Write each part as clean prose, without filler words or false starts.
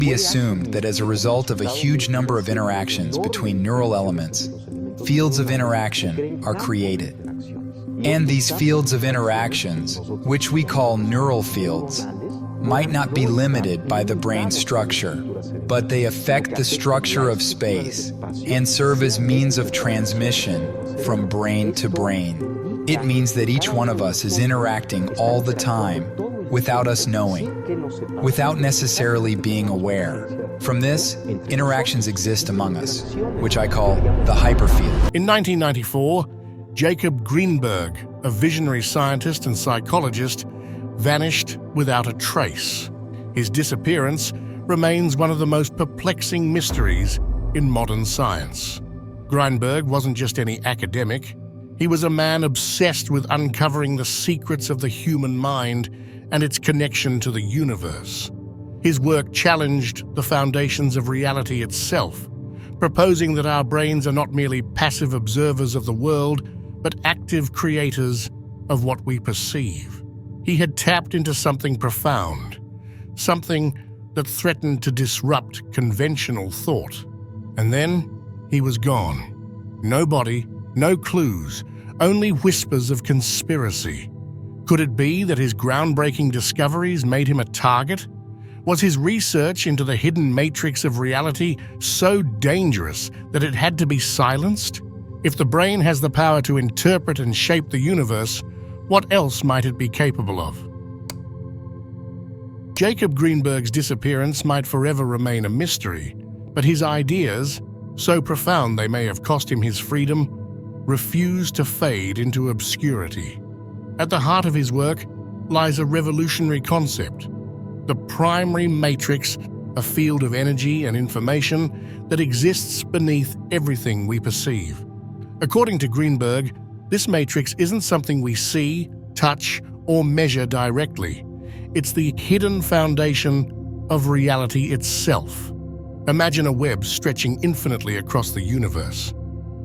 be assumed that as a result of a huge number of interactions between neural elements, fields of interaction are created. And these fields of interactions, which we call neural fields, might not be limited by the brain structure, but they affect the structure of space and serve as means of transmission from brain to brain. It means that each one of us is interacting all the time without us knowing, without necessarily being aware. From this, interactions exist among us, which I call the hyperfield. In 1994, Jacobo Grinberg, a visionary scientist and psychologist, vanished without a trace. His disappearance remains one of the most perplexing mysteries in modern science. Grinberg wasn't just any academic. He was a man obsessed with uncovering the secrets of the human mind and its connection to the universe. His work challenged the foundations of reality itself, proposing that our brains are not merely passive observers of the world, but active creators of what we perceive. He had tapped into something profound, something that threatened to disrupt conventional thought. And then he was gone. No body, no clues, only whispers of conspiracy. Could it be that his groundbreaking discoveries made him a target? Was his research into the hidden matrix of reality so dangerous that it had to be silenced? If the brain has the power to interpret and shape the universe, what else might it be capable of? Jacobo Grinberg's disappearance might forever remain a mystery, but his ideas, so profound they may have cost him his freedom, refused to fade into obscurity. At the heart of his work lies a revolutionary concept: the primary matrix, a field of energy and information that exists beneath everything we perceive. According to Grinberg, this matrix isn't something we see, touch, or measure directly. It's the hidden foundation of reality itself. Imagine a web stretching infinitely across the universe.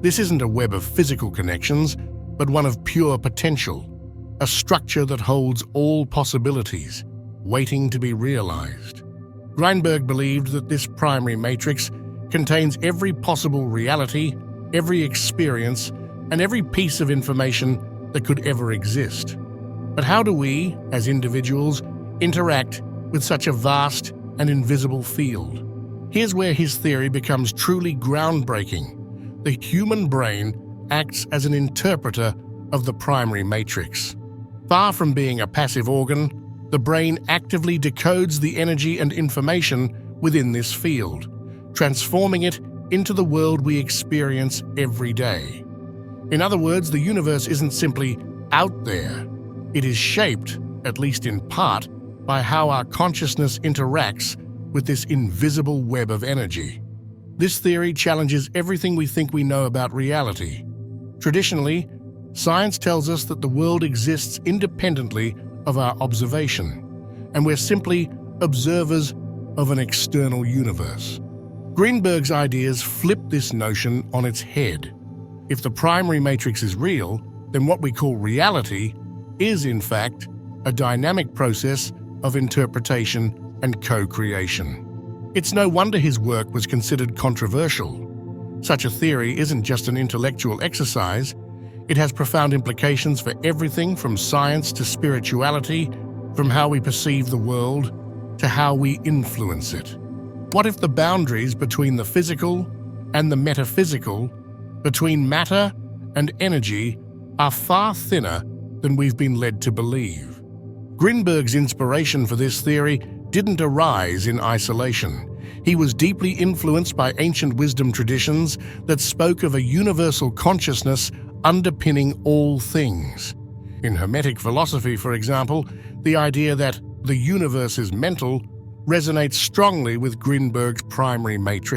This isn't a web of physical connections, but one of pure potential, a structure that holds all possibilities, waiting to be realized. Grinberg believed that this primary matrix contains every possible reality, every experience, and every piece of information that could ever exist. But how do we, as individuals, interact with such a vast and invisible field? Here's where his theory becomes truly groundbreaking. The human brain acts as an interpreter of the primary matrix. Far from being a passive organ, the brain actively decodes the energy and information within this field, transforming it into the world we experience every day. In other words, the universe isn't simply out there. It is shaped, at least in part, by how our consciousness interacts with this invisible web of energy. This theory challenges everything we think we know about reality. Traditionally, science tells us that the world exists independently of our observation, and we're simply observers of an external universe. Grinberg's ideas flip this notion on its head. If the primary matrix is real, then what we call reality is, in fact, a dynamic process of interpretation and co-creation. It's no wonder his work was considered controversial. Such a theory isn't just an intellectual exercise. It has profound implications for everything from science to spirituality, from how we perceive the world to how we influence it. What if the boundaries between the physical and the metaphysical, between matter and energy, are far thinner than we've been led to believe? Grinberg's inspiration for this theory didn't arise in isolation. He was deeply influenced by ancient wisdom traditions that spoke of a universal consciousness underpinning all things. In Hermetic philosophy, for example, the idea that the universe is mental resonates strongly with Grinberg's primary matrix